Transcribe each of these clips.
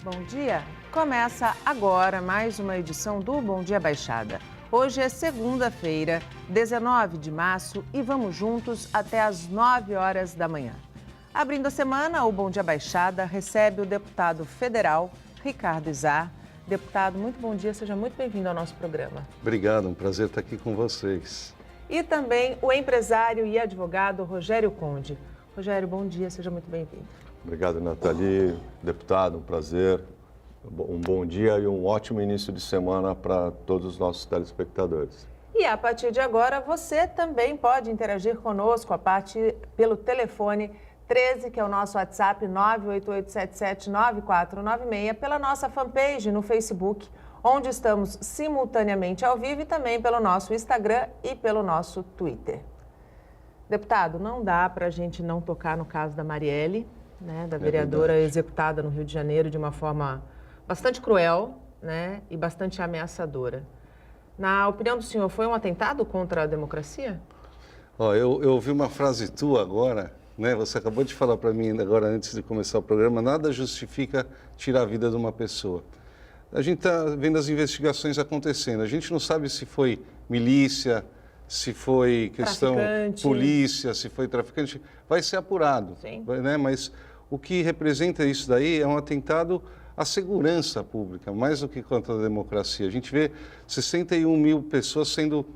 Bom dia! Começa agora mais uma edição do Bom Dia Baixada. Hoje é segunda-feira, 19 de março e vamos juntos até às 9 horas da manhã. Abrindo a semana, o Bom Dia Baixada recebe o deputado federal Ricardo Izar. Deputado, muito bom dia, seja muito bem-vindo ao nosso programa. Obrigado, um prazer estar aqui com vocês. E também o empresário e advogado Rogério Conde. Rogério, bom dia, seja muito bem-vindo. Obrigado, Nathalie. Deputado, um prazer, um bom dia e um ótimo início de semana para todos os nossos telespectadores. E a partir de agora, você também pode interagir conosco pelo telefone 13, que é o nosso WhatsApp, 988779496, pela nossa fanpage no Facebook, onde estamos simultaneamente ao vivo e também pelo nosso Instagram e pelo nosso Twitter. Deputado, não dá para a gente não tocar no caso da Marielle, né, da vereadora executada no Rio de Janeiro de uma forma bastante cruel, né, e bastante ameaçadora. Na opinião do senhor, foi um atentado contra a democracia? Eu ouvi uma frase tua agora, né? Você acabou de falar para mim agora, antes de começar o programa, nada justifica tirar a vida de uma pessoa. A gente está vendo as investigações acontecendo, a gente não sabe se foi milícia, se foi questão polícia, se foi traficante, vai ser apurado, né? Mas o que representa isso daí é um atentado à segurança pública, mais do que contra a democracia. A gente vê 61 mil pessoas sendo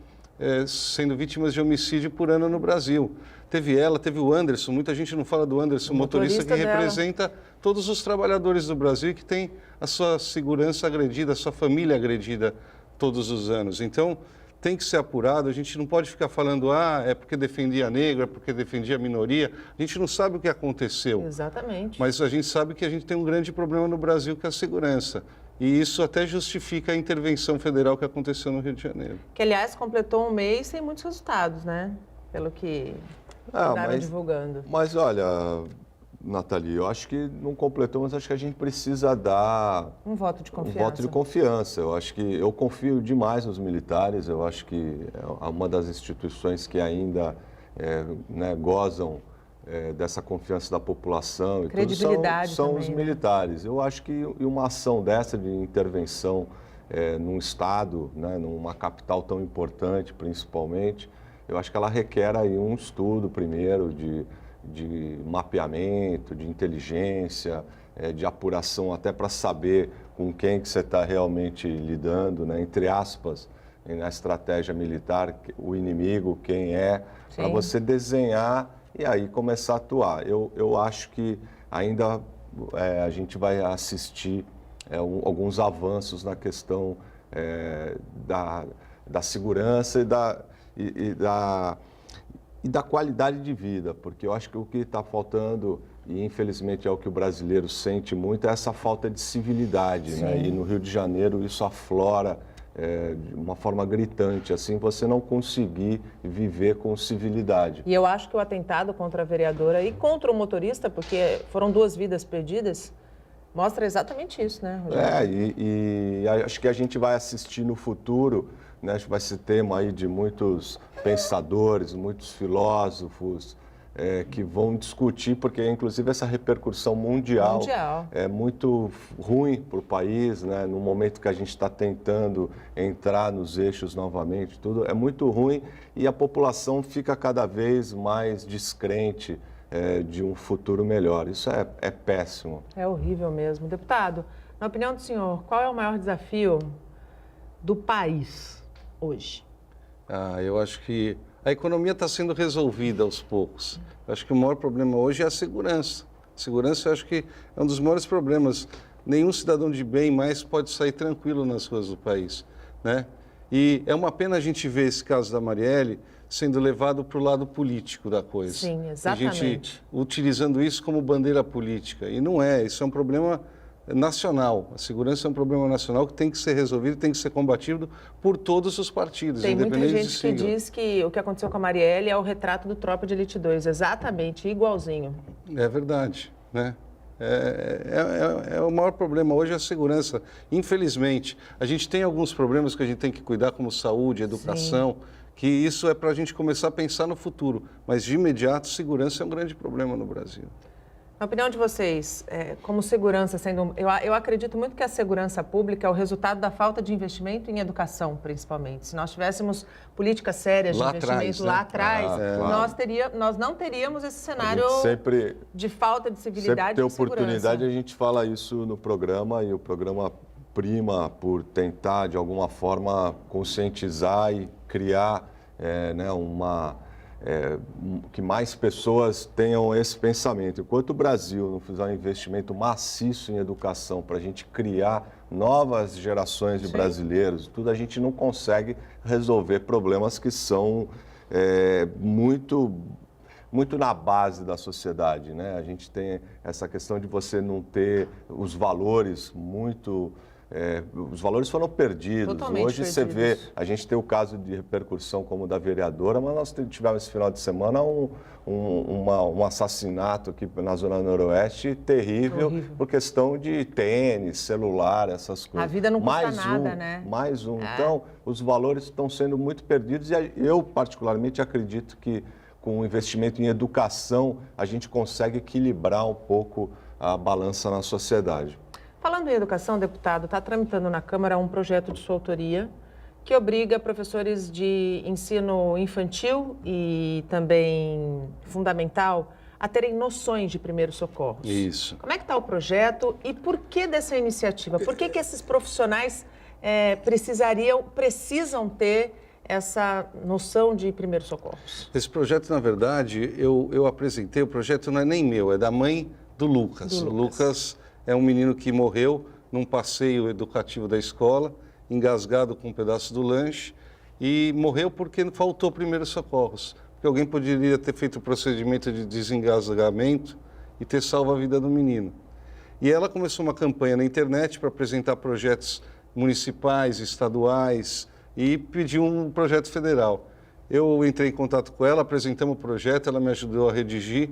vítimas de homicídio por ano no Brasil. Teve o Anderson, muita gente não fala do Anderson, o motorista que representa todos os trabalhadores do Brasil e que tem a sua segurança agredida, a sua família agredida todos os anos. Então, tem que ser apurado, a gente não pode ficar falando, é porque defendia negro, é porque defendia a minoria. A gente não sabe o que aconteceu. Exatamente. Mas a gente sabe que a gente tem um grande problema no Brasil, que é a segurança. E isso até justifica a intervenção federal que aconteceu no Rio de Janeiro. Que, aliás, completou um mês sem muitos resultados, né? Pelo que andaram divulgando. Mas, olha, Nathalie, eu acho que não completou, mas acho que a gente precisa dar um voto de confiança. Um voto de confiança. Eu acho que eu confio demais nos militares. Eu acho que é uma das instituições que ainda gozam dessa confiança da população. Credibilidade são também, os militares. Eu acho que uma ação dessa de intervenção num estado, né, numa capital tão importante, principalmente, eu acho que ela requer aí um estudo primeiro de mapeamento, de inteligência, de apuração, até para saber com quem que você está realmente lidando, né? Entre aspas, na estratégia militar, o inimigo, quem é, para você desenhar e aí começar a atuar. Eu acho que ainda a gente vai assistir alguns avanços na questão da segurança e da qualidade de vida, porque eu acho que o que está faltando, e infelizmente é o que o brasileiro sente muito, é essa falta de civilidade, né? E no Rio de Janeiro isso aflora de uma forma gritante, assim, você não conseguir viver com civilidade. E eu acho que o atentado contra a vereadora e contra o motorista, porque foram 2 vidas perdidas, mostra exatamente isso, né, Rogério? E acho que a gente vai assistir no futuro, né, acho que vai ser tema aí de muitos pensadores, muitos filósofos que vão discutir, porque inclusive essa repercussão mundial é muito ruim para o país, né, no momento que a gente está tentando entrar nos eixos novamente, tudo é muito ruim e a população fica cada vez mais descrente de um futuro melhor. Isso é péssimo. É horrível mesmo. Deputado, na opinião do senhor, qual é o maior desafio do país hoje? Eu acho que a economia está sendo resolvida aos poucos. Eu acho que o maior problema hoje é a segurança. A segurança, eu acho que é um dos maiores problemas. Nenhum cidadão de bem mais pode sair tranquilo nas ruas do país, né? E é uma pena a gente ver esse caso da Marielle sendo levado para o lado político da coisa. Sim, exatamente. A gente utilizando isso como bandeira política. E não é, isso é um problema nacional. A segurança é um problema nacional que tem que ser resolvido, tem que ser combatido por todos os partidos, tem independente muita gente de que sigla. diz que o que aconteceu com a Marielle é o retrato do Tropa de Elite 2, exatamente, igualzinho. É verdade, né? O maior problema hoje é a segurança. Infelizmente, a gente tem alguns problemas que a gente tem que cuidar, como saúde, educação, que isso é para a gente começar a pensar no futuro. Mas, de imediato, segurança é um grande problema no Brasil. Na opinião de vocês, como segurança sendo... Eu acredito muito que a segurança pública é o resultado da falta de investimento em educação, principalmente. Se nós tivéssemos políticas sérias de investimento lá atrás, nós não teríamos esse cenário de falta de civilidade e segurança. Sempre tem oportunidade, a gente fala isso no programa, e o programa prima por tentar, de alguma forma, conscientizar e criar que mais pessoas tenham esse pensamento. Enquanto o Brasil não fizer um investimento maciço em educação para a gente criar novas gerações de brasileiros, tudo, a gente não consegue resolver problemas que são muito na base da sociedade, né? A gente tem essa questão de você não ter os valores muito... os valores foram perdidos. Totalmente Hoje você vê, a gente tem o caso de repercussão como o da vereadora, mas nós tivemos esse final de semana um assassinato aqui na Zona Noroeste terrível, por questão de tênis, celular, essas coisas. A vida não custa nada, né? Mais um. Então, os valores estão sendo muito perdidos e eu, particularmente, acredito que com o investimento em educação, a gente consegue equilibrar um pouco a balança na sociedade. Falando em educação, deputado, está tramitando na Câmara um projeto de sua autoria que obriga professores de ensino infantil e também fundamental a terem noções de primeiros socorros. Isso. Como é que está o projeto e por que dessa iniciativa? Por que esses profissionais precisam ter essa noção de primeiros socorros? Esse projeto, na verdade, eu apresentei, o projeto não é nem meu, é da mãe do Lucas. O Lucas é um menino que morreu num passeio educativo da escola, engasgado com um pedaço do lanche, e morreu porque faltou primeiros socorros. Porque alguém poderia ter feito o procedimento de desengasgamento e ter salvo a vida do menino. E ela começou uma campanha na internet para apresentar projetos municipais, estaduais, e pediu um projeto federal. Eu entrei em contato com ela, apresentamos o projeto, ela me ajudou a redigir,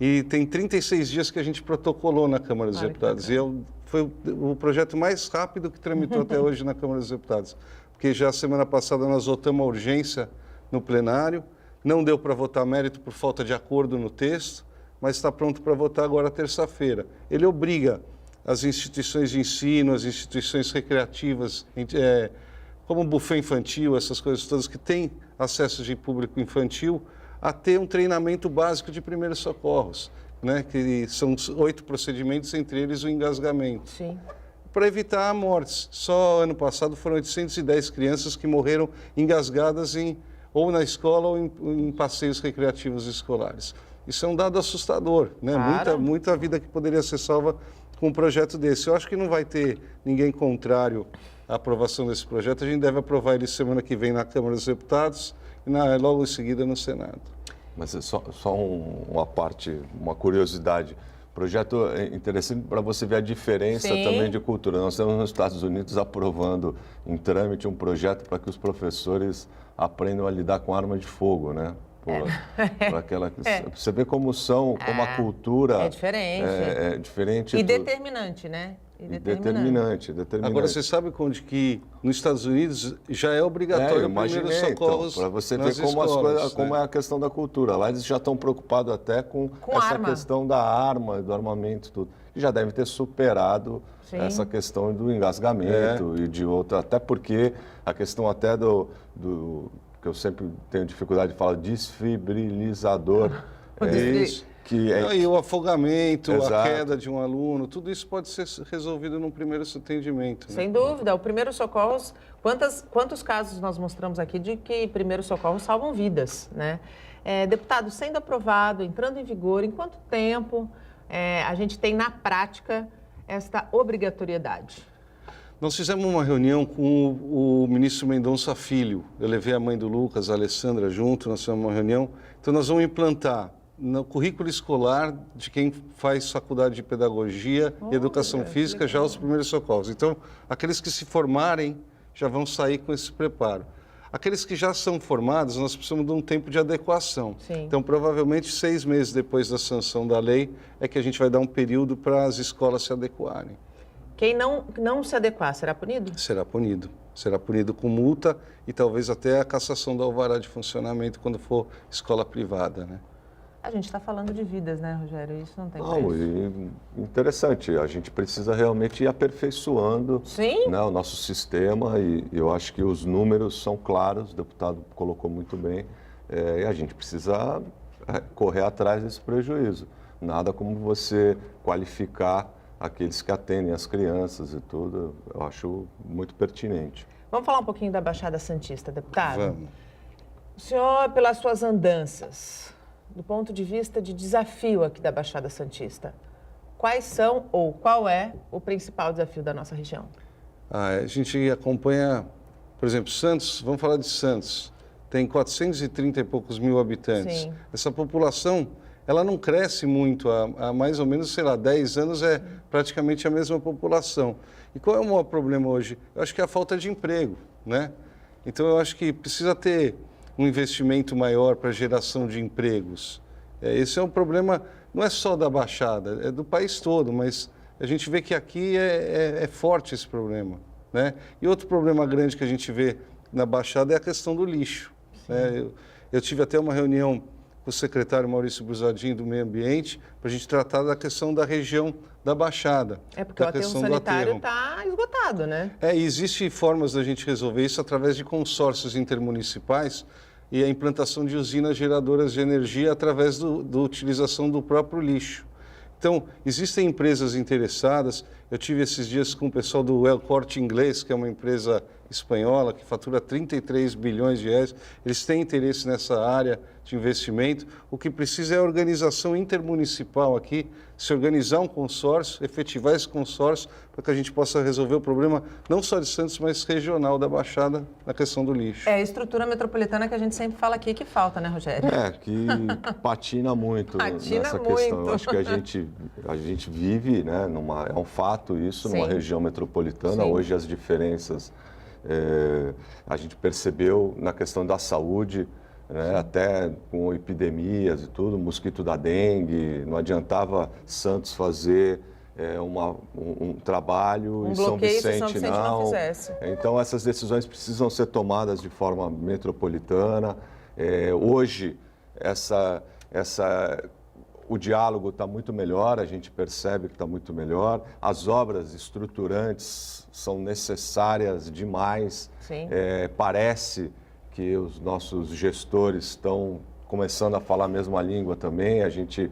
e tem 36 dias que a gente protocolou na Câmara dos Deputados. E foi o projeto mais rápido que tramitou até hoje na Câmara dos Deputados. Porque já semana passada nós votamos a urgência no plenário, não deu para votar mérito por falta de acordo no texto, mas está pronto para votar agora terça-feira. Ele obriga as instituições de ensino, as instituições recreativas, como buffet infantil, essas coisas todas que têm acesso de público infantil, a ter um treinamento básico de primeiros socorros, né? Que são 8 procedimentos, entre eles o engasgamento. Sim. Para evitar mortes. Só ano passado foram 810 crianças que morreram engasgadas ou na escola ou em passeios recreativos escolares. Isso é um dado assustador, né? Claro. Muita vida que poderia ser salva com um projeto desse. Eu acho que não vai ter ninguém contrário à aprovação desse projeto. A gente deve aprovar ele semana que vem na Câmara dos Deputados e logo em seguida no Senado. Mas é só uma curiosidade. Projeto interessante para você ver a diferença também de cultura. Nós temos nos Estados Unidos aprovando em trâmite um projeto para que os professores aprendam a lidar com arma de fogo, né? Você vê como a cultura é diferente. É diferente. E determinante, né? Determinante. Agora, você sabe onde que nos Estados Unidos já é obrigatório primeiros socorros. Para você ver como é a questão da cultura. Lá eles já estão preocupados até com essa questão da arma, do armamento, tudo. E já devem ter superado essa questão do engasgamento e de outra. Até porque a questão até do que eu sempre tenho dificuldade de falar, desfibrilizador. Isso. E o afogamento, a queda de um aluno, tudo isso pode ser resolvido num primeiro atendimento. Né? Sem dúvida. O primeiro socorros, quantos casos nós mostramos aqui de que primeiros socorros salvam vidas, né? Deputado, sendo aprovado, entrando em vigor, em quanto tempo a gente tem na prática esta obrigatoriedade? Nós fizemos uma reunião com o ministro Mendonça Filho. Eu levei a mãe do Lucas, a Alessandra, junto, nós fizemos uma reunião. Então, nós vamos implantar no currículo escolar de quem faz faculdade de pedagogia e educação física já os primeiros socorros. Então, aqueles que se formarem já vão sair com esse preparo. Aqueles que já são formados, nós precisamos de um tempo de adequação. Sim. Então, provavelmente, 6 meses depois da sanção da lei é que a gente vai dar um período para as escolas se adequarem. Quem não se adequar, será punido? Será punido. Será punido com multa e talvez até a cassação do alvará de funcionamento quando for escola privada, né? A gente está falando de vidas, né, Rogério? Isso não tem Não, preço. e interessante, a gente precisa realmente ir aperfeiçoando, Sim. né, o nosso sistema e eu acho que os números são claros, o deputado colocou muito bem, e a gente precisa correr atrás desse prejuízo. Nada como você qualificar aqueles que atendem as crianças e tudo, eu acho muito pertinente. Vamos falar um pouquinho da Baixada Santista, deputado? Vamos. O senhor, pelas suas andanças, do ponto de vista de desafio aqui da Baixada Santista, quais são ou qual é o principal desafio da nossa região? A gente acompanha, por exemplo, Santos, vamos falar de Santos, tem 430 e poucos mil habitantes. Sim. Essa população, ela não cresce muito, há mais ou menos, sei lá, 10 anos é praticamente a mesma população. E qual é o maior problema hoje? Eu acho que é a falta de emprego, né? Então eu acho que precisa ter um investimento maior para a geração de empregos. Esse é um problema, não é só da Baixada, é do país todo, mas a gente vê que aqui é forte esse problema, né? E outro problema grande que a gente vê na Baixada é a questão do lixo, né? Eu tive até uma reunião com o secretário Maurício Busadinho do Meio Ambiente para a gente tratar da questão da região da Baixada. É porque o da aterro questão do sanitário aterro. está esgotado, né? E existem formas da gente resolver isso através de consórcios intermunicipais e a implantação de usinas geradoras de energia através da utilização do próprio lixo. Então, existem empresas interessadas. Eu tive esses dias com o pessoal do El Corte Inglês, que é uma empresa espanhola que fatura 33 bilhões de reais. Eles têm interesse nessa área de investimento. O que precisa é a organização intermunicipal aqui, se organizar um consórcio, efetivar esse consórcio, para que a gente possa resolver o problema não só de Santos, mas regional da Baixada na questão do lixo. É a estrutura metropolitana que a gente sempre fala aqui que falta, né, Rogério? Que patina muito Patina nessa muito. questão. Eu acho que a gente vive, né, é um fato isso, numa Sim. região metropolitana. Sim. Hoje as diferenças a gente percebeu na questão da saúde, né, até com epidemias e tudo, mosquito da dengue, não adiantava Santos fazer um trabalho Um e São bloqueio se São Vicente Vicente não fizesse. Então essas decisões precisam ser tomadas de forma metropolitana. Hoje o diálogo está muito melhor, a gente percebe que está muito melhor. As obras estruturantes são necessárias demais. Sim. Parece que os nossos gestores estão começando a falar a mesma língua também. A gente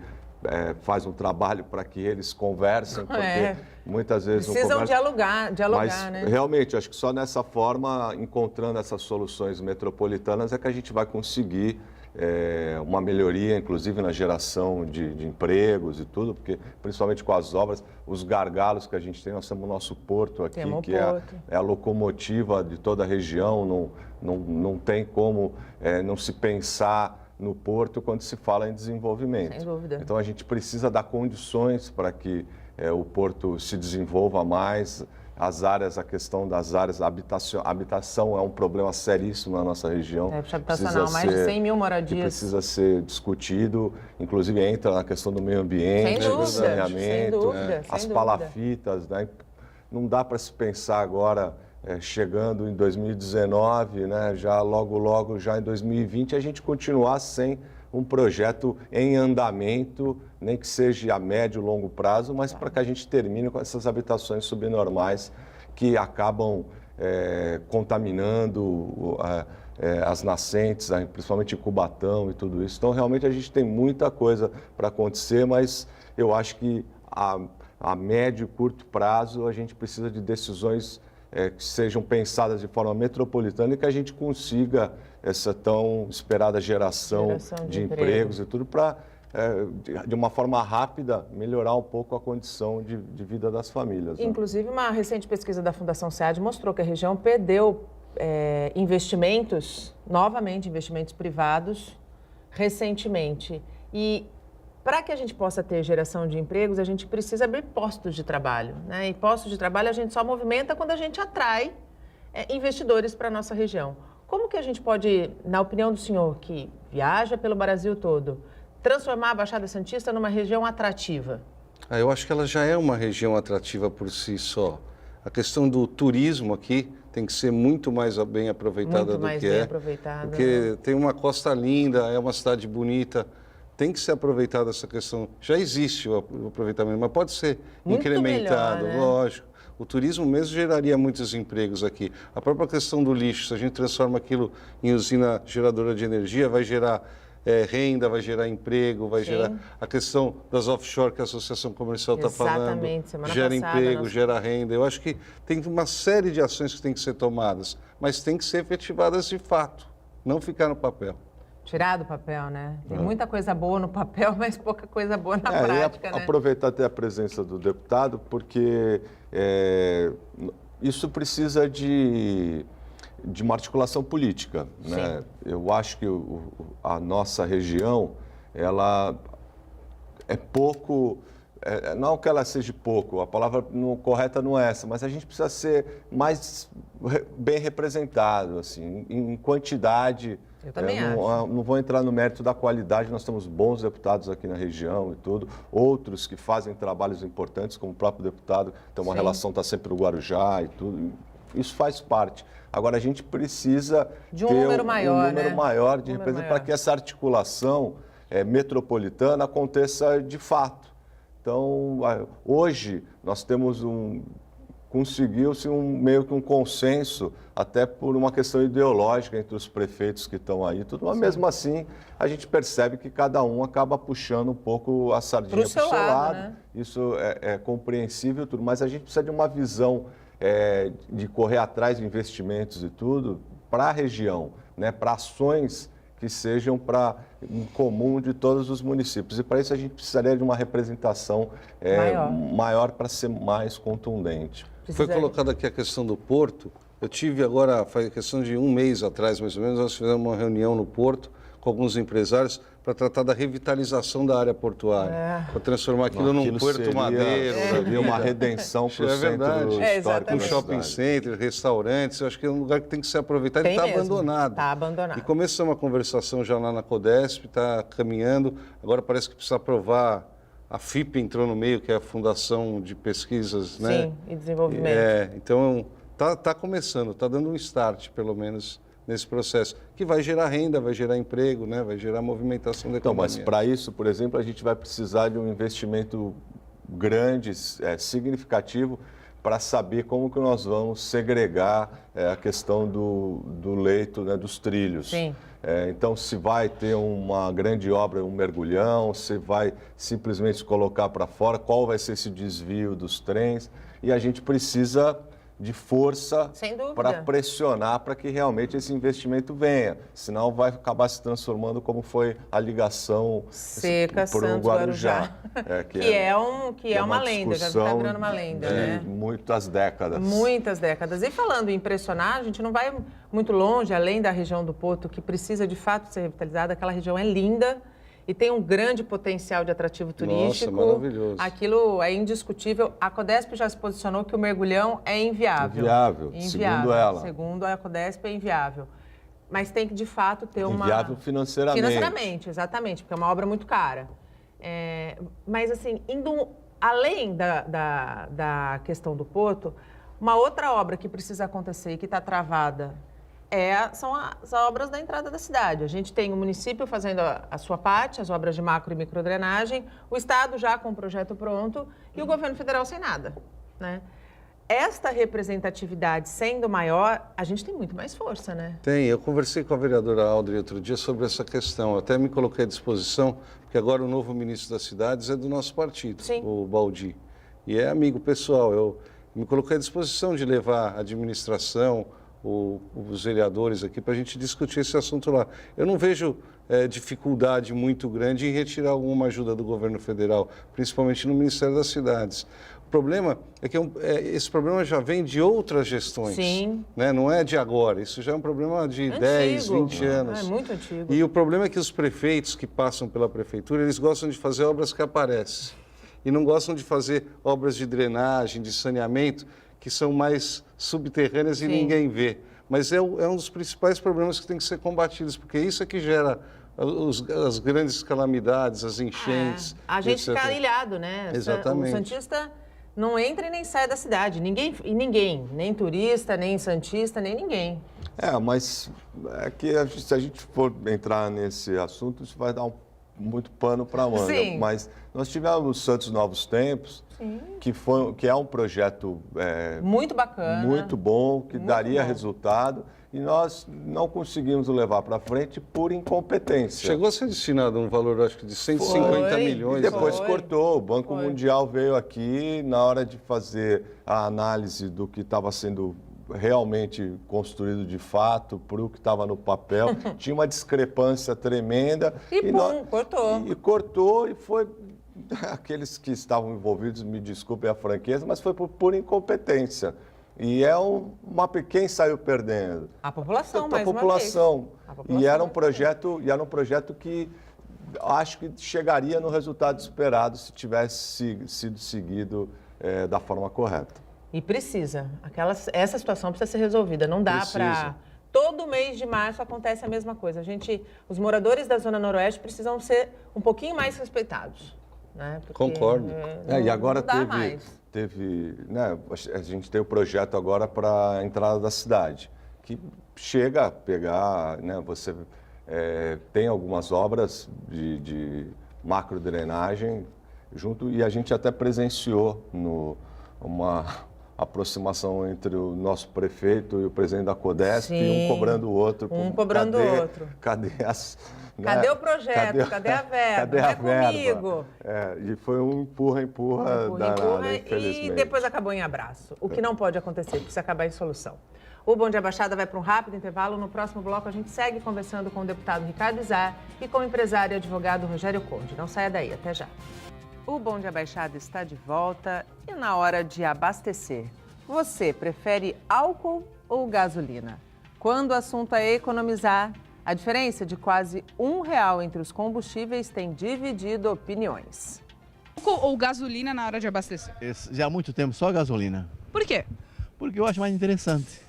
faz um trabalho para que eles conversem, porque muitas vezes precisam dialogar, mas, né? Realmente, acho que só nessa forma, encontrando essas soluções metropolitanas, é que a gente vai conseguir uma melhoria, inclusive na geração de empregos e tudo, porque principalmente com as obras, os gargalos que a gente tem, nós temos o nosso porto aqui, que é a locomotiva de toda a região, não tem como não se pensar no porto quando se fala em desenvolvimento. Sem dúvida. Então a gente precisa dar condições para que o porto se desenvolva mais. A questão das áreas, a habitação é um problema seríssimo na nossa região. Habitacional, mais de 100 mil moradias. Que precisa ser discutido, inclusive entra na questão do meio ambiente, do saneamento, as palafitas, né? Não dá para se pensar agora, chegando em 2019, né? Já logo já em 2020, a gente continuar sem um projeto em andamento, nem que seja a médio e longo prazo, mas para que a gente termine com essas habitações subnormais que acabam contaminando as nascentes, principalmente em Cubatão e tudo isso. Então, realmente, a gente tem muita coisa para acontecer, mas eu acho que a médio e curto prazo a gente precisa de decisões que sejam pensadas de forma metropolitana e que a gente consiga essa tão esperada geração de empregos e tudo para, de uma forma rápida, melhorar um pouco a condição de vida das famílias. Né? Inclusive, uma recente pesquisa da Fundação SEAD mostrou que a região perdeu investimentos privados, recentemente. E para que a gente possa ter geração de empregos, a gente precisa abrir postos de trabalho, né? E postos de trabalho a gente só movimenta quando a gente atrai investidores para a nossa região. Como que a gente pode, na opinião do senhor, que viaja pelo Brasil todo, transformar a Baixada Santista numa região atrativa? Eu acho que ela já é uma região atrativa por si só. A questão do turismo aqui tem que ser muito mais bem aproveitada do que é. Aproveitada, porque tem uma costa linda, é uma cidade bonita, tem que ser aproveitada essa questão. Já existe o aproveitamento, mas pode ser Muito incrementado, melhor, né? lógico. O turismo mesmo geraria muitos empregos aqui. A própria questão do lixo, se a gente transforma aquilo em usina geradora de energia, vai gerar renda, vai gerar emprego, vai gerar a questão das offshore que a Associação Comercial está falando. Exatamente. Semana Gera passada, emprego, nós... gera renda. Eu acho que tem uma série de ações que têm que ser tomadas, mas tem que ser efetivadas de fato, não ficar no papel. Tirar do papel, né? Tem muita coisa boa no papel, mas pouca coisa boa na prática, né? Aproveitar até a presença do deputado, porque isso precisa de uma articulação política, né? Eu acho que a nossa região, ela é pouco... não que ela seja pouco, a palavra correta não é essa, mas a gente precisa ser mais bem representado, assim, em quantidade. Eu também acho. Não vou entrar no mérito da qualidade, nós temos bons deputados aqui na região e tudo, outros que fazem trabalhos importantes, como o próprio deputado, tem uma relação, está sempre no Guarujá e tudo, isso faz parte. Agora, a gente precisa de um ter número maior, um número maior de representantes para que essa articulação metropolitana aconteça de fato. Então, hoje, nós temos conseguiu-se meio que um consenso, até por uma questão ideológica entre os prefeitos que estão aí, tudo, mas mesmo assim a gente percebe que cada um acaba puxando um pouco a sardinha para o seu lado. Né? Isso é compreensível, tudo, mas a gente precisa de uma visão de correr atrás de investimentos e tudo para a região, né, para ações que sejam para em comum de todos os municípios. E para isso a gente precisaria de uma representação maior para ser mais contundente. Foi colocada aqui a questão do porto. Eu tive agora, faz questão de um mês atrás, mais ou menos, nós fizemos uma reunião no porto com alguns empresários para tratar da revitalização da área portuária, para transformar aquilo num Puerto Madeiro. Seria uma redenção para o centro histórico. Um shopping center, restaurantes, eu acho que é um lugar que tem que ser aproveitado e está abandonado. Está abandonado. E começou uma conversação já lá na Codesp, está caminhando, agora parece que precisa aprovar. A FIP entrou no meio, que é a Fundação de Pesquisas, né? Sim, e Desenvolvimento. Então, está começando, está dando um start, pelo menos, nesse processo, que vai gerar renda, vai gerar emprego, né? Vai gerar movimentação da economia. Mas para isso, por exemplo, a gente vai precisar de um investimento grande, significativo, para saber como que nós vamos segregar a questão do leito, né, dos trilhos. Sim. Então, se vai ter uma grande obra, um mergulhão, se vai simplesmente colocar para fora, qual vai ser esse desvio dos trens. E a gente precisa de força para pressionar para que realmente esse investimento venha. Senão vai acabar se transformando como foi a ligação Seca por um Guarujá. Que é uma lenda, já está virando uma lenda, né? Muitas décadas. Muitas décadas. E falando em pressionar, a gente não vai muito longe, além da região do Porto, que precisa de fato ser revitalizada. Aquela região é linda e tem um grande potencial de atrativo turístico. Nossa, maravilhoso. Aquilo é indiscutível. A Codesp já se posicionou que o mergulhão é inviável. Inviável, segundo ela. Segundo a Codesp, é inviável. Mas tem que, de fato, ter uma... Inviável financeiramente. Financeiramente, exatamente, porque é uma obra muito cara. Mas, assim, indo além da questão do Porto, uma outra obra que precisa acontecer e que está travada são as obras da entrada da cidade. A gente tem o município fazendo a sua parte, as obras de macro e microdrenagem, o Estado já com o projeto pronto e o governo federal sem nada, né? Esta representatividade sendo maior, a gente tem muito mais força, né? Tem. Eu conversei com a vereadora Audrey outro dia sobre essa questão. Eu até me coloquei à disposição, porque agora o novo ministro das cidades é do nosso partido, Sim. o Baldi. E é amigo pessoal. Eu me coloquei à disposição de levar a administração, os vereadores aqui, para a gente discutir esse assunto lá. Eu não vejo dificuldade muito grande em retirar alguma ajuda do governo federal, principalmente no Ministério das Cidades. O problema é que esse problema já vem de outras gestões. Sim. Né? Não é de agora, isso já é um problema de antigo. 10, 20 anos. É muito antigo. E o problema é que os prefeitos que passam pela prefeitura, eles gostam de fazer obras que aparecem. E não gostam de fazer obras de drenagem, de saneamento, que são mais subterrâneas Sim. e ninguém vê. Mas é um dos principais problemas que tem que ser combatidos, porque isso é que gera as grandes calamidades, as enchentes. A gente etc. fica ilhado, né? Exatamente. O santista não entra e nem sai da cidade. Ninguém, nem turista, nem santista, nem ninguém. Mas é que se a gente for entrar nesse assunto, isso vai dar muito pano para manga. Sim. Mas nós tivemos o Santos Novos Tempos, que é um projeto Muito bacana. muito bom, que Muito daria bom. resultado, e nós não conseguimos levar para frente por incompetência. Chegou a ser destinado um valor, acho que de 150 Foi. milhões. E depois Foi. cortou. O Banco Foi. Mundial veio aqui, na hora de fazer a análise do que estava sendo realmente construído de fato, para o que estava no papel, tinha uma discrepância tremenda. E pum, cortou. E cortou, e foi... Aqueles que estavam envolvidos, me desculpem a franqueza, mas foi por pura incompetência. E é quem saiu perdendo? A população, A mais uma população. vez. A população E era um mais projeto que acho que chegaria no resultado esperado se tivesse sido seguido da forma correta. E precisa. Essa situação precisa ser resolvida. Não dá Precisa. para... Todo mês de março acontece a mesma coisa. Os moradores da Zona Noroeste precisam ser um pouquinho mais respeitados. Né? Porque, Concordo. E agora não dá mais. né, a gente tem o projeto agora para a entrada da cidade, que chega a pegar, né, você tem algumas obras de macrodrenagem junto, e a gente até presenciou uma aproximação entre o nosso prefeito e o presidente da Codesp, Sim. um cobrando o outro. Um cobrando o outro. Cadê as... Cadê o projeto? Cadê a verba? Cadê Não a é verba? comigo. E foi um empurra danado, infelizmente. E depois acabou em abraço. O que não pode acontecer, precisa acabar em solução. O Bom Dia Baixada vai para um rápido intervalo. No próximo bloco, a gente segue conversando com o deputado Ricardo Izar e com o empresário e advogado Rogério Conde. Não saia daí, até já. O Bom Dia Baixada está de volta e na hora de abastecer. Você prefere álcool ou gasolina? Quando o assunto é economizar, a diferença de quase R$1 entre os combustíveis tem dividido opiniões. Álcool ou gasolina na hora de abastecer? Já há muito tempo só gasolina. Por quê? Porque eu acho mais interessante,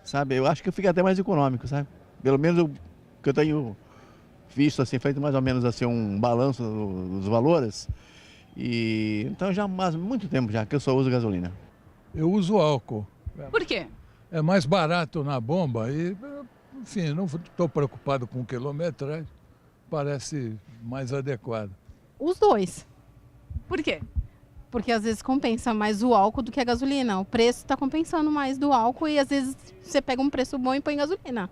sabe? Eu acho que fica até mais econômico, sabe? Pelo menos o que eu tenho visto, assim, feito mais ou menos assim um balanço dos valores. E então já há muito tempo já que eu só uso gasolina. Eu uso álcool. Por quê? É mais barato na bomba e, enfim, não estou preocupado com quilometragem. Parece mais adequado. Os dois, Por quê? porque às vezes compensa mais o álcool do que a gasolina. O preço está compensando mais do álcool e às vezes você pega um preço bom e põe gasolina.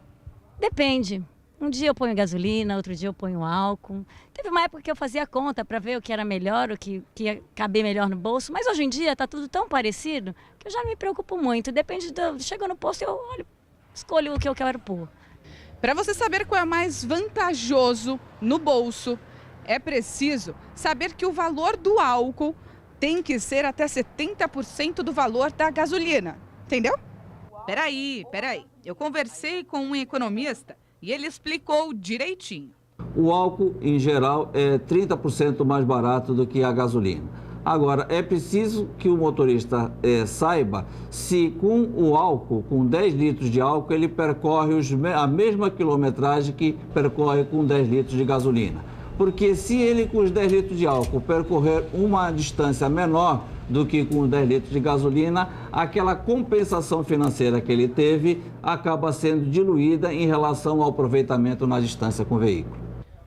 Depende. Um dia eu ponho gasolina, outro dia eu ponho álcool. Teve uma época que eu fazia conta para ver o que era melhor, o que ia caber melhor no bolso. Mas hoje em dia está tudo tão parecido que eu já não me preocupo muito. Depende, chegou no posto, eu olho, escolho o que eu quero pôr. Para você saber qual é mais vantajoso no bolso, é preciso saber que o valor do álcool tem que ser até 70% do valor da gasolina. Entendeu? Peraí. Eu conversei com um economista e ele explicou direitinho. O álcool, em geral, é 30% mais barato do que a gasolina. Agora, é preciso que o motorista saiba se com o álcool, com 10 litros de álcool, ele percorre a mesma quilometragem que percorre com 10 litros de gasolina. Porque se ele com os 10 litros de álcool percorrer uma distância menor do que com 10 litros de gasolina, aquela compensação financeira que ele teve acaba sendo diluída em relação ao aproveitamento na distância com o veículo.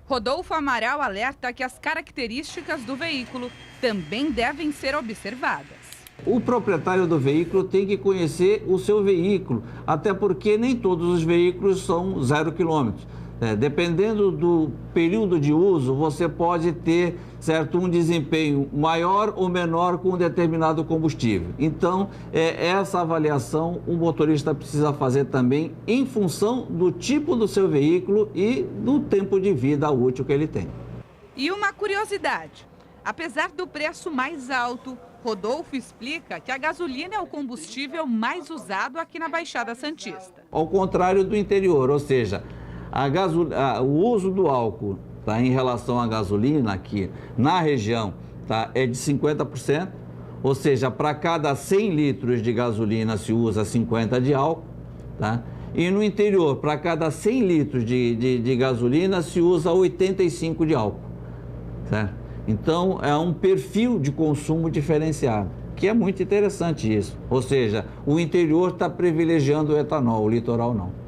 Rodolfo Amaral alerta que as características do veículo também devem ser observadas. O proprietário do veículo tem que conhecer o seu veículo, até porque nem todos os veículos são 0 quilômetros. Dependendo do período de uso, você pode ter um desempenho maior ou menor com um determinado combustível. Então, essa avaliação o motorista precisa fazer também em função do tipo do seu veículo e do tempo de vida útil que ele tem. E uma curiosidade, apesar do preço mais alto, Rodolfo explica que a gasolina é o combustível mais usado aqui na Baixada Santista. Ao contrário do interior, ou seja, o uso do álcool em relação à gasolina aqui na região é de 50%, ou seja, para cada 100 litros de gasolina se usa 50 de álcool, tá? E no interior, para cada 100 litros de gasolina se usa 85 de álcool, certo? Então, é um perfil de consumo diferenciado, que é muito interessante isso. Ou seja, o interior está privilegiando o etanol, o litoral não.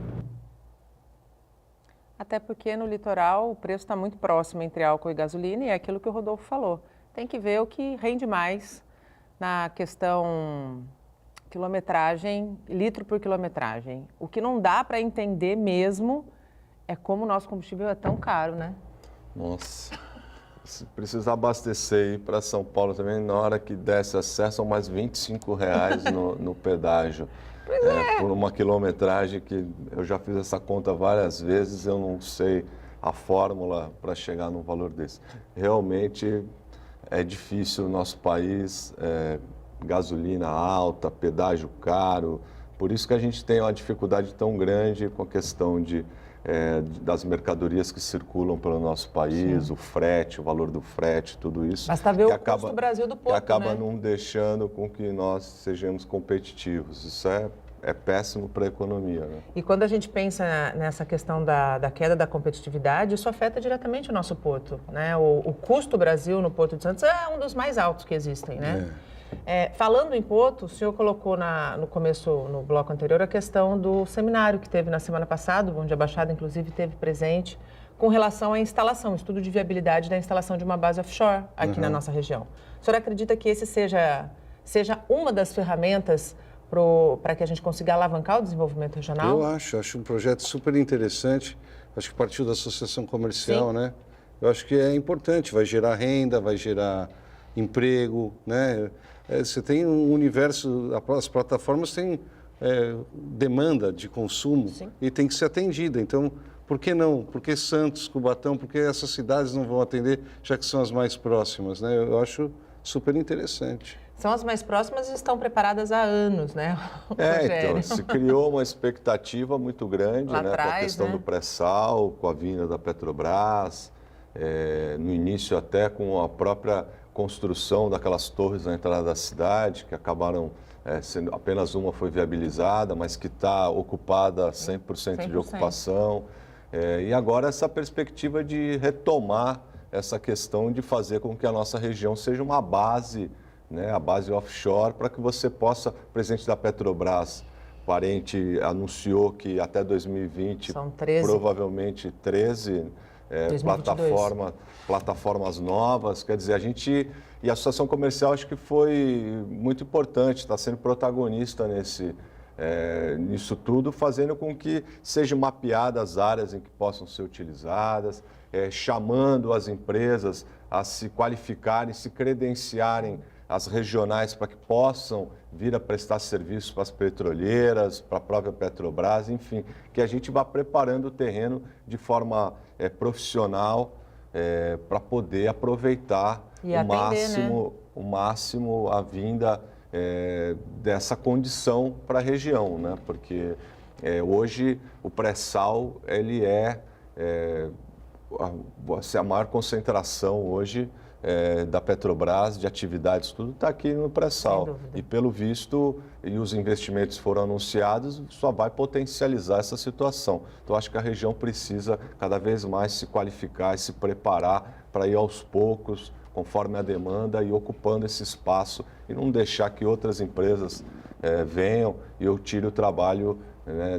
Até porque no litoral o preço está muito próximo entre álcool e gasolina e é aquilo que o Rodolfo falou. Tem que ver o que rende mais na questão quilometragem, litro por quilometragem. O que não dá para entender mesmo é como o nosso combustível é tão caro, né? Nossa, se precisar abastecer ir para São Paulo também, na hora que desce a Serra, são mais R$ 25 no pedágio. Por uma quilometragem que eu já fiz essa conta várias vezes, eu não sei a fórmula para chegar num valor desse. Realmente é difícil o nosso país, gasolina alta, pedágio caro, por isso que a gente tem uma dificuldade tão grande com a questão das mercadorias que circulam pelo nosso país, o frete, o valor do frete, tudo isso. Basta ver o custo do Brasil do porto, que acaba né? não deixando com que nós sejamos competitivos. Isso é péssimo para a economia, né? E quando a gente pensa nessa questão da queda da competitividade, isso afeta diretamente o nosso porto, né? O custo do Brasil no Porto de Santos é um dos mais altos que existem, né? Falando em Porto, o senhor colocou no começo, no bloco anterior, a questão do seminário que teve na semana passada, onde a Baixada, inclusive, esteve presente, com relação à instalação, estudo de viabilidade da instalação de uma base offshore aqui na nossa região. O senhor acredita que esse seja uma das ferramentas para que a gente consiga alavancar o desenvolvimento regional? Eu acho um projeto super interessante, acho que partiu da associação comercial, Sim. né? Eu acho que é importante, vai gerar renda, vai gerar emprego, né? Você tem um universo, as plataformas têm demanda de consumo. Sim. E tem que ser atendida. Então, por que não? Por que Santos, Cubatão, por que essas cidades não vão atender, já que são as mais próximas, né? Eu acho super interessante. São as mais próximas e estão preparadas há anos, né? Então, se criou uma expectativa muito grande, né, com a questão do pré-sal, com a vinda da Petrobras, no início até com a própria construção daquelas torres na entrada da cidade, que acabaram sendo, apenas uma foi viabilizada, mas que está ocupada 100% de ocupação. E agora essa perspectiva de retomar essa questão de fazer com que a nossa região seja uma base, né, a base offshore, para que você possa, o presidente da Petrobras, parente, anunciou que até 2020, são 13. Provavelmente 13 plataformas novas, quer dizer, e a Associação Comercial acho que foi muito importante, está sendo protagonista nisso tudo, fazendo com que sejam mapeadas as áreas em que possam ser utilizadas, chamando as empresas a se qualificarem, se credenciarem as regionais para que possam vir a prestar serviços para as petroleiras, para a própria Petrobras, enfim, que a gente vá preparando o terreno de forma profissional para poder aproveitar o máximo a vinda dessa condição para a região, né? Porque hoje o pré-sal ele a maior concentração hoje da Petrobras, de atividades, tudo está aqui no pré-sal. E pelo visto, e os investimentos foram anunciados, só vai potencializar essa situação. Então, acho que a região precisa cada vez mais se qualificar e se preparar para ir aos poucos, conforme a demanda, e ocupando esse espaço e não deixar que outras empresas venham e eu tire o trabalho, né,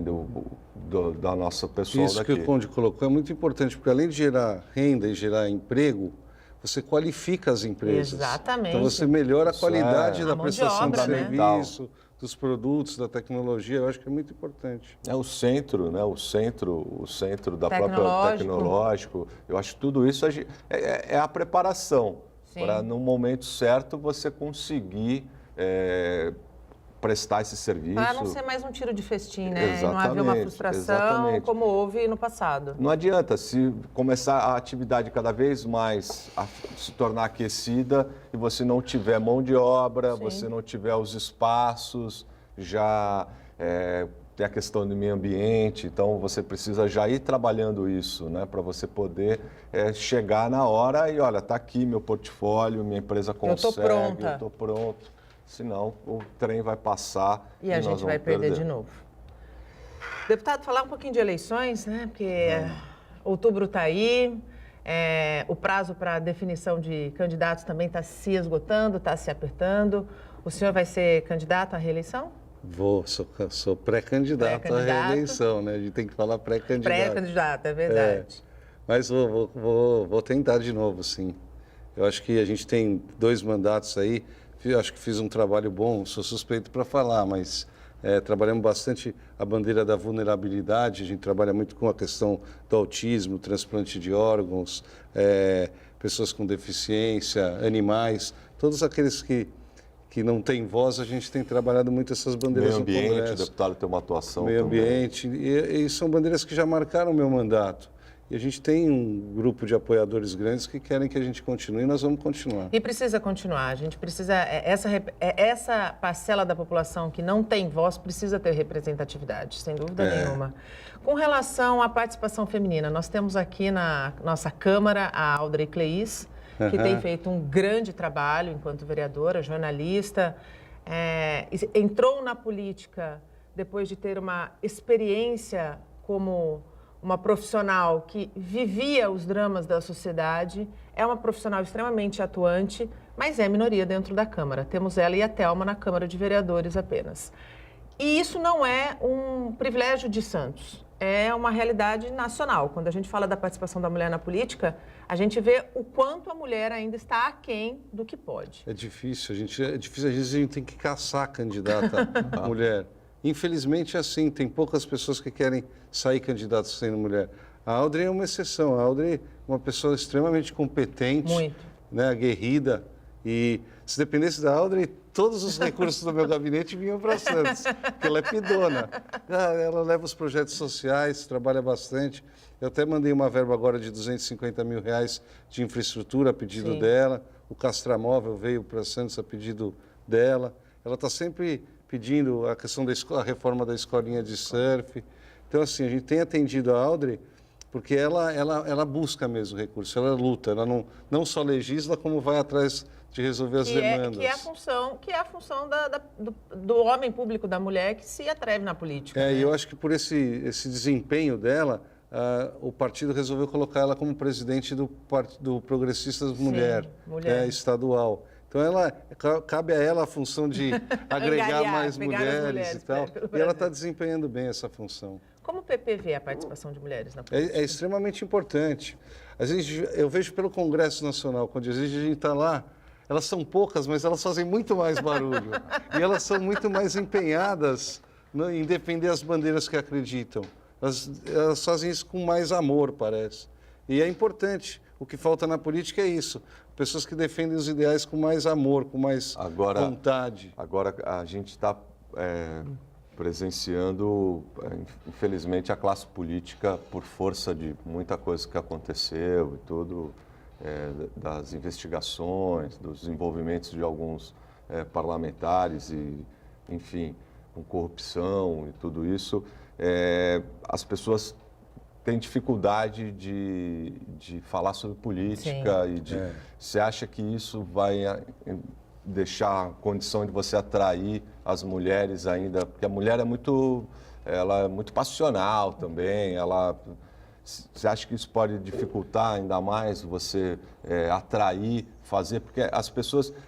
da nossa pessoal Isso daqui. Isso que o Conde colocou é muito importante, porque além de gerar renda e gerar emprego, você qualifica as empresas. Exatamente. Então você melhora a qualidade da prestação de obra, serviço, né? dos produtos, da tecnologia. Eu acho que é muito importante. É o centro, né? O centro da própria tecnológico. Eu acho que tudo isso é a preparação para, no momento certo, você conseguir prestar esse serviço. Para não ser mais um tiro de festim, né? Exatamente, e não haver uma frustração como houve no passado. Não adianta, se começar a atividade cada vez mais a se tornar aquecida e você não tiver mão de obra, você não tiver os espaços, já tem a questão do meio ambiente, então você precisa já ir trabalhando isso, né? Para você poder chegar na hora e, olha, está aqui meu portfólio, minha empresa consegue, eu estou pronto. Senão o trem vai passar e a gente vai perder de novo. Deputado, falar um pouquinho de eleições, né? Porque outubro está aí, o prazo para definição de candidatos também está se esgotando, está se apertando. O senhor vai ser candidato à reeleição? Sou pré-candidato à reeleição, né? A gente tem que falar pré-candidato. Pré-candidato, é verdade. Mas vou tentar de novo, sim. Eu acho que a gente tem 2 mandatos aí. Eu acho que fiz um trabalho bom, sou suspeito para falar, mas trabalhamos bastante a bandeira da vulnerabilidade. A gente trabalha muito com a questão do autismo, transplante de órgãos, pessoas com deficiência, animais, todos aqueles que não têm voz, a gente tem trabalhado muito essas bandeiras no Congresso. Meio ambiente, o deputado tem uma atuação Meio também. ambiente, e são bandeiras que já marcaram o meu mandato. E a gente tem um grupo de apoiadores grandes que querem que a gente continue e nós vamos continuar. E precisa continuar. A gente precisa... Essa parcela da população que não tem voz precisa ter representatividade, sem dúvida nenhuma. Com relação à participação feminina, nós temos aqui na nossa Câmara a Audrey Cleis, que tem feito um grande trabalho enquanto vereadora, jornalista, entrou na política depois de ter uma experiência como uma profissional que vivia os dramas da sociedade, é uma profissional extremamente atuante, mas é minoria dentro da Câmara. Temos ela e a Thelma na Câmara de Vereadores apenas. E isso não é um privilégio de Santos, é uma realidade nacional. Quando a gente fala da participação da mulher na política, a gente vê o quanto a mulher ainda está aquém do que pode. É difícil, às vezes a gente tem que caçar a candidata mulher. Infelizmente é assim, tem poucas pessoas que querem sair candidatas sendo mulher. A Audrey é uma exceção, a Audrey é uma pessoa extremamente competente, né, aguerrida, e se dependesse da Audrey, todos os recursos do meu gabinete vinham para Santos, porque ela é pidona. Ela leva os projetos sociais, trabalha bastante. Eu até mandei uma verba agora de R$250 mil de infraestrutura a pedido dela. O Castramóvel veio para Santos a pedido dela. Ela está sempre pedindo a questão da reforma da escolinha de surf. Então, assim, a gente tem atendido a Audrey porque ela busca mesmo recursos, ela luta, ela não só legisla, como vai atrás de resolver as demandas. Que é a função do homem público, da mulher que se atreve na política. E eu acho que por esse desempenho dela, o partido resolveu colocar ela como presidente do Progressistas Mulher. Estadual. Então, cabe a ela a função de agregar mais mulheres e tal. E ela está desempenhando bem essa função. Como o PP vê a participação de mulheres na política? É extremamente importante. Às vezes, eu vejo pelo Congresso Nacional, quando às vezes a gente está lá, elas são poucas, mas elas fazem muito mais barulho. E elas são muito mais empenhadas em defender as bandeiras que acreditam. Elas fazem isso com mais amor, parece. E é importante. O que falta na política é isso. Pessoas que defendem os ideais com mais amor, com mais vontade. Agora, a gente está presenciando, infelizmente, a classe política, por força de muita coisa que aconteceu e tudo, das investigações, dos envolvimentos de alguns parlamentares e, enfim, com corrupção e tudo isso, as pessoas têm dificuldade de falar sobre política. Você acha que isso vai deixar a condição de você atrair as mulheres ainda? Porque a mulher ela é muito passional também, você acha que isso pode dificultar ainda mais você atrair, fazer? Porque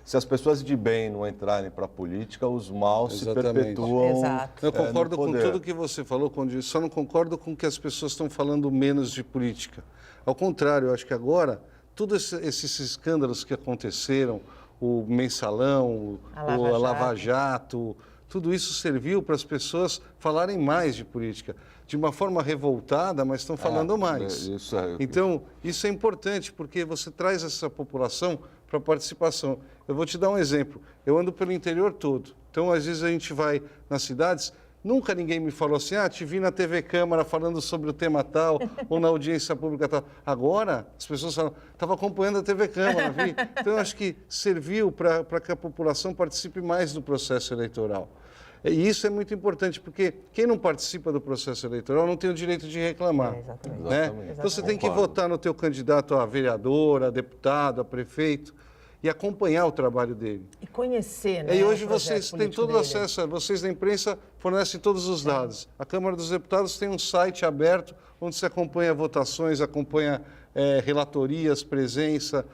se as pessoas de bem não entrarem para a política, os maus se perpetuam. Eu concordo com tudo que você falou, só não concordo com que as pessoas estão falando menos de política. Ao contrário, eu acho que agora, todos esses escândalos que aconteceram, o Mensalão, a Lava Jato, tudo isso serviu para as pessoas falarem mais de política. De uma forma revoltada, mas estão falando mais. Então, isso é importante, porque você traz essa população para a participação. Eu vou te dar um exemplo. Eu ando pelo interior todo. Então, às vezes, a gente vai nas cidades, nunca ninguém me falou assim, te vi na TV Câmara falando sobre o tema tal, ou na audiência pública tal. Agora, as pessoas falam, estava acompanhando a TV Câmara, vi. Então, eu acho que serviu para que a população participe mais do processo eleitoral. E isso é muito importante, porque quem não participa do processo eleitoral não tem o direito de reclamar. Exatamente. Então, você tem que votar no teu candidato a vereador, a deputado, a prefeito, e acompanhar o trabalho dele. E conhecer, né? E hoje vocês têm todo acesso, vocês da imprensa fornecem todos os dados. A Câmara dos Deputados tem um site aberto, onde se acompanha votações, acompanha relatorias, presença,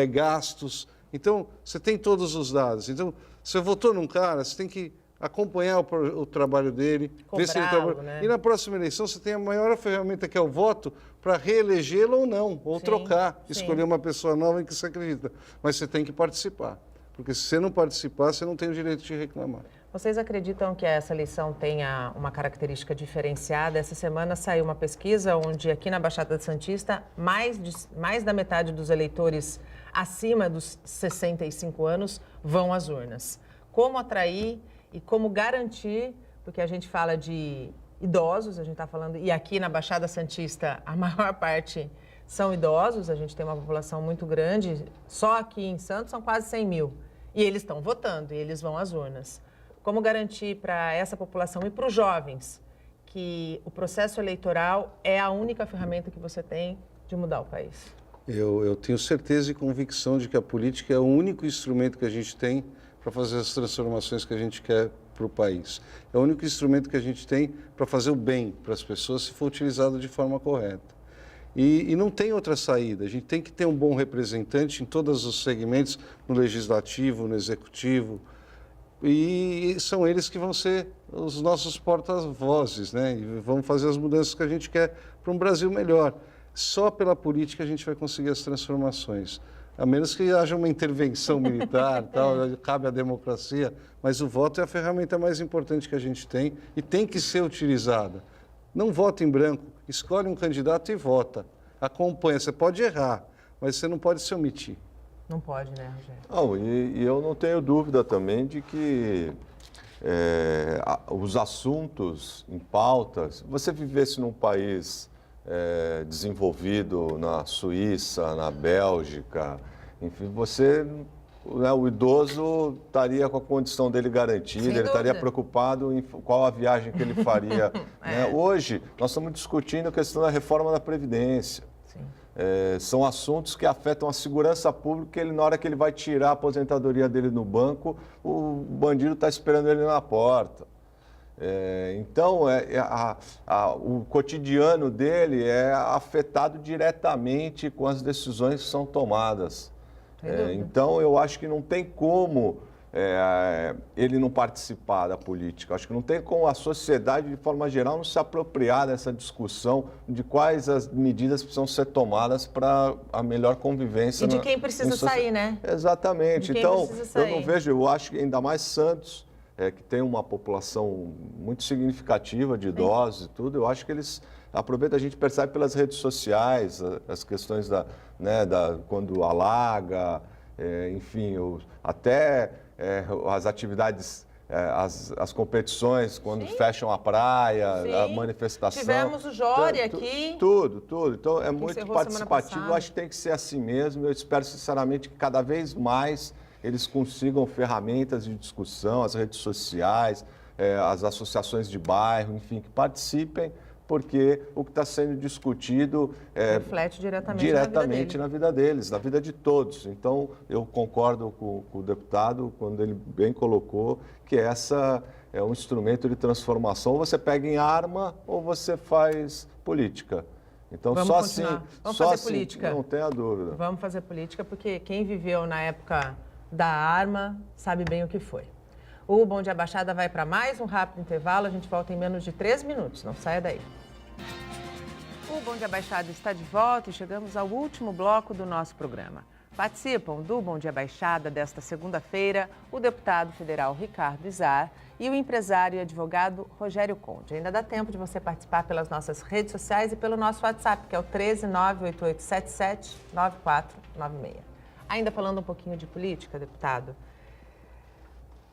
gastos. Então, você tem todos os dados. Então, você votou num cara, você tem que acompanhar o trabalho dele, ver se ele Cobrá-lo, trabalha. né? E na próxima eleição você tem a maior ferramenta, que é o voto, para reelegê-lo ou não, ou Sim, trocar, sim. escolher uma pessoa nova em que você acredita. Mas você tem que participar, porque se você não participar, você não tem o direito de reclamar. Vocês acreditam que essa eleição tenha uma característica diferenciada? Essa semana saiu uma pesquisa onde aqui na Baixada Santista, mais da metade dos eleitores acima dos 65 anos vão às urnas. Como atrair e como garantir, porque a gente fala de idosos, a gente está falando, e aqui na Baixada Santista a maior parte são idosos, a gente tem uma população muito grande, só aqui em Santos são quase 100 mil. E eles estão votando, e eles vão às urnas. Como garantir para essa população e para os jovens que o processo eleitoral é a única ferramenta que você tem de mudar o país? Eu tenho certeza e convicção de que a política é o único instrumento que a gente tem para fazer as transformações que a gente quer para o país. É o único instrumento que a gente tem para fazer o bem para as pessoas se for utilizado de forma correta. E não tem outra saída. A gente tem que ter um bom representante em todos os segmentos, no legislativo, no executivo. E são eles que vão ser os nossos porta-vozes, né? E vão fazer as mudanças que a gente quer para um Brasil melhor. Só pela política a gente vai conseguir as transformações. A menos que haja uma intervenção militar, tal, cabe à democracia, mas o voto é a ferramenta mais importante que a gente tem e tem que ser utilizada. Não vota em branco, escolhe um candidato e vota. Acompanha, você pode errar, mas você não pode se omitir. Não pode, né, Rogério? Não, e eu não tenho dúvida também de que os assuntos em pautas, se você vivesse num país desenvolvido, na Suíça, na Bélgica, enfim, o idoso estaria com a condição dele garantida, ele estaria preocupado em qual a viagem que ele faria. Né? Hoje, nós estamos discutindo a questão da reforma da Previdência. São assuntos que afetam a segurança pública, na hora que ele vai tirar a aposentadoria dele no banco, o bandido está esperando ele na porta. Então, o cotidiano dele é afetado diretamente com as decisões que são tomadas. Então, eu acho que não tem como ele não participar da política. Acho que não tem como a sociedade, de forma geral, não se apropriar dessa discussão de quais as medidas precisam ser tomadas para a melhor convivência. E de quem precisa sair, né? Exatamente. Então, eu não vejo, eu acho que ainda mais Santos, que tem uma população muito significativa de idosos e tudo, eu acho que eles aproveitam, a gente percebe pelas redes sociais, as questões quando alaga, enfim, até as atividades, as competições, quando fecham a praia, a manifestação. Tivemos o Jória aqui. Tudo. Então, é muito participativo. Eu acho que tem que ser assim mesmo. Eu espero, sinceramente, que cada vez mais eles consigam ferramentas de discussão, as redes sociais, as associações de bairro, enfim, que participem, porque o que está sendo discutido reflete diretamente na vida deles, na vida de todos. Então, eu concordo com o deputado quando ele bem colocou que essa é um instrumento de transformação. Ou você pega em arma ou você faz política. Então, vamos só continuar. assim, vamos só fazer assim, política. Não tenha dúvida. Vamos fazer política, porque quem viveu na época da arma sabe bem o que foi. O Bom Dia Baixada vai para mais um rápido intervalo. A gente volta em menos de 3 minutos. Não saia daí. O Bom Dia Baixada está de volta e chegamos ao último bloco do nosso programa. Participam do Bom Dia Baixada desta segunda-feira o deputado federal Ricardo Izar e o empresário e advogado Rogério Conde. Ainda dá tempo de você participar pelas nossas redes sociais e pelo nosso WhatsApp, que é o 13988779496. Ainda falando um pouquinho de política, deputado,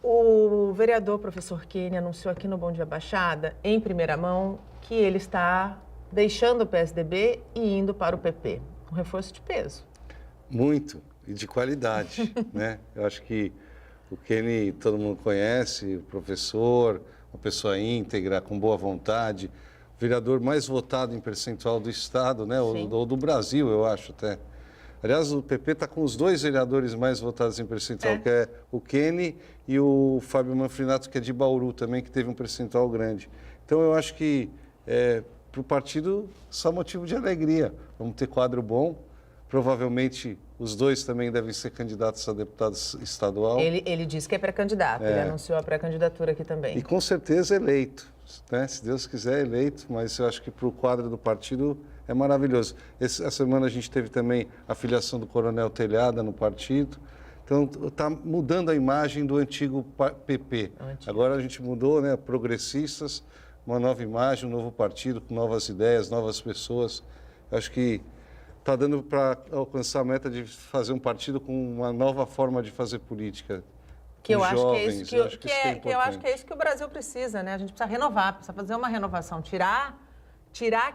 o vereador professor Kenny anunciou aqui no Bom Dia Baixada, em primeira mão, que ele está deixando o PSDB e indo para o PP. Um reforço de peso. Muito, e de qualidade, né? Eu acho que o Kenny todo mundo conhece, o professor, uma pessoa íntegra, com boa vontade, o vereador mais votado em percentual do Estado, né? Ou do Brasil, eu acho até. Aliás, o PP está com os 2 vereadores mais votados em percentual, que é o Kenny e o Fábio Manfrinato, que é de Bauru também, que teve um percentual grande. Então, eu acho que para o partido só motivo de alegria. Vamos ter quadro bom, Provavelmente os dois também devem ser candidatos a deputado estadual. Ele disse que é pré-candidato, ele anunciou a pré-candidatura aqui também. E com certeza eleito, né? Se Deus quiser, eleito, mas eu acho que para o quadro do partido é maravilhoso. Essa semana a gente teve também a filiação do Coronel Telhada no partido. Então, está mudando a imagem do antigo PP. Agora a gente mudou, né? Progressistas, uma nova imagem, um novo partido, com novas ideias, novas pessoas. Eu acho que está dando para alcançar a meta de fazer um partido com uma nova forma de fazer política. Que eu acho jovens, que é isso que eu acho que é isso que o Brasil precisa, né? A gente precisa renovar, precisa fazer uma renovação, tirar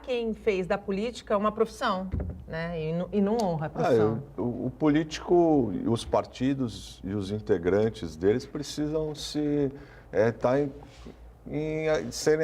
quem fez da política uma profissão, né? E não honra a profissão. O político, os partidos e os integrantes deles precisam serem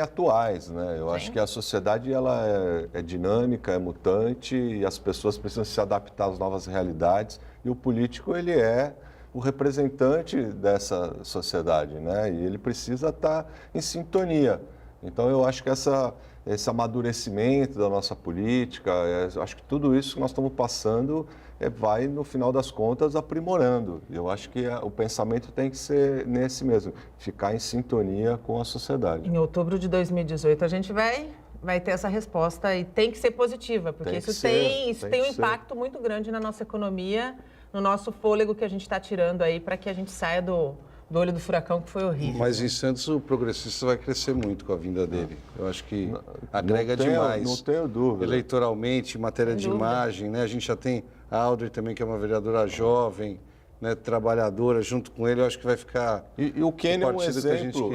atuais, né? Eu acho que a sociedade ela é dinâmica, é mutante e as pessoas precisam se adaptar às novas realidades e o político ele é o representante dessa sociedade, né? E ele precisa estar em sintonia. Então eu acho que esse amadurecimento da nossa política, acho que tudo isso que nós estamos passando vai, no final das contas, aprimorando. Eu acho que o pensamento tem que ser nesse mesmo, ficar em sintonia com a sociedade. Em outubro de 2018, a gente vai ter essa resposta e tem que ser positiva, porque isso tem um impacto muito grande na nossa economia, no nosso fôlego que a gente está tirando aí para que a gente saia do olho do furacão, que foi horrível. Mas em Santos o progressista vai crescer muito com a vinda dele. Eu acho que agrega demais. Não tenho dúvida. Eleitoralmente, em matéria de imagem, né? A gente já tem a Audrey também, que é uma vereadora jovem, né? Trabalhadora, junto com ele, eu acho que vai ficar... E o Kenny é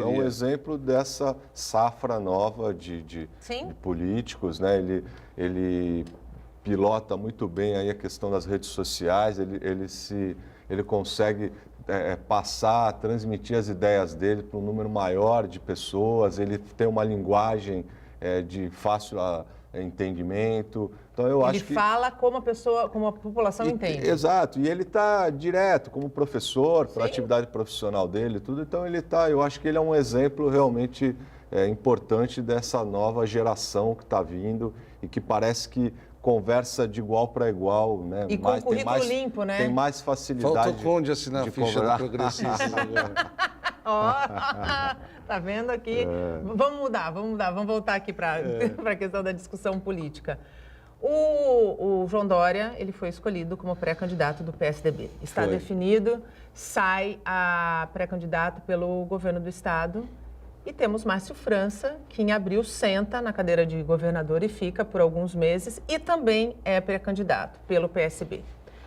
um exemplo dessa safra nova de políticos, né? Ele pilota muito bem aí a questão das redes sociais, ele consegue passar, transmitir as ideias dele para um número maior de pessoas, ele tem uma linguagem de fácil entendimento. Então eu acho que ele fala como a população entende. Exato, e ele está direto como professor para a atividade profissional dele, tudo. Então eu acho que ele é um exemplo realmente importante dessa nova geração que está vindo e que parece que conversa de igual para igual, né? E com currículo limpo, né? Tem mais facilidade. Falta o Conde assinar a ficha do progressista agora. Tá vendo aqui? Vamos mudar, vamos voltar aqui para a questão da discussão política. O João Dória, ele foi escolhido como pré-candidato do PSDB. Está definido, sai a pré-candidato pelo governo do estado. E temos Márcio França, que em abril senta na cadeira de governador e fica por alguns meses e também é pré-candidato pelo PSB.